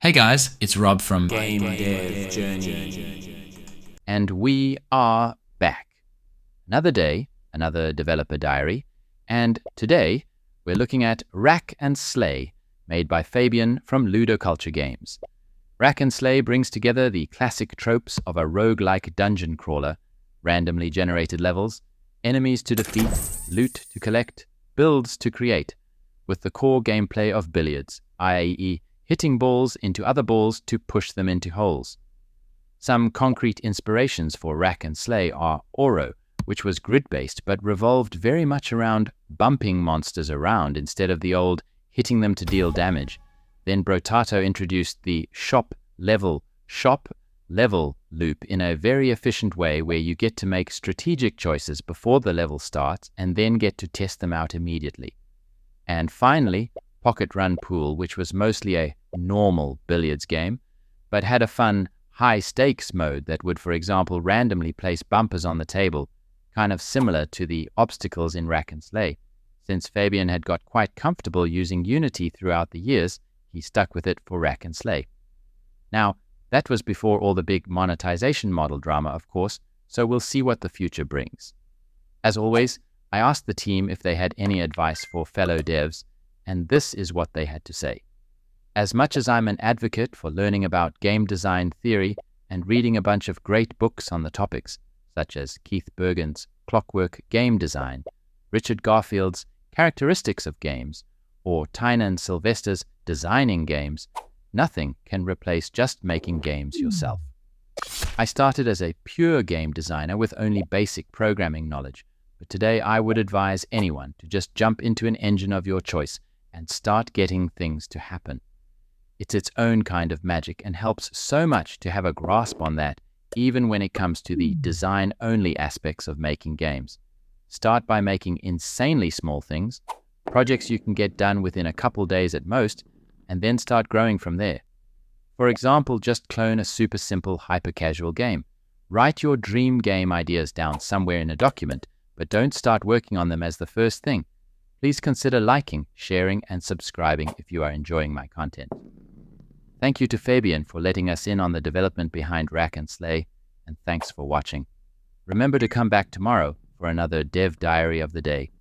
Hey guys, it's Rob from GameDev Journey. And we are back. Another day, another developer diary, and today we're looking at Rack and Slay, made by Fabian from Ludoculture Games. Rack and Slay brings together the classic tropes of a roguelike dungeon crawler, randomly generated levels, enemies to defeat, loot to collect, builds to create, with the core gameplay of billiards, i.e., hitting balls into other balls to push them into holes. Some concrete inspirations for Rack and Slay are Oro, which was grid-based but revolved very much around bumping monsters around instead of the old hitting them to deal damage. Then Brotato introduced the shop level loop in a very efficient way where you get to make strategic choices before the level starts and then get to test them out immediately. And finally, Pocket Run Pool, which was mostly a normal billiards game, but had a fun high-stakes mode that would, for example, randomly place bumpers on the table, kind of similar to the obstacles in Rack and Slay. Since Fabian had got quite comfortable using Unity throughout the years, he stuck with it for Rack and Slay. Now, that was before all the big monetization model drama, of course, so we'll see what the future brings. As always, I asked the team if they had any advice for fellow devs, and this is what they had to say. As much as I'm an advocate for learning about game design theory and reading a bunch of great books on the topics, such as Keith Bergen's Clockwork Game Design, Richard Garfield's Characteristics of Games, or Tynan Sylvester's Designing Games, nothing can replace just making games yourself. I started as a pure game designer with only basic programming knowledge, but today I would advise anyone to just jump into an engine of your choice and start getting things to happen. It's its own kind of magic and helps so much to have a grasp on that, even when it comes to the design-only aspects of making games. Start by making insanely small things, projects you can get done within a couple days at most, and then start growing from there. For example, just clone a super simple hyper-casual game. Write your dream game ideas down somewhere in a document, but don't start working on them as the first thing. Please consider liking, sharing, and subscribing if you are enjoying my content. Thank you to Fabian for letting us in on the development behind Rack and Slay, and thanks for watching. Remember to come back tomorrow for another Dev Diary of the Day.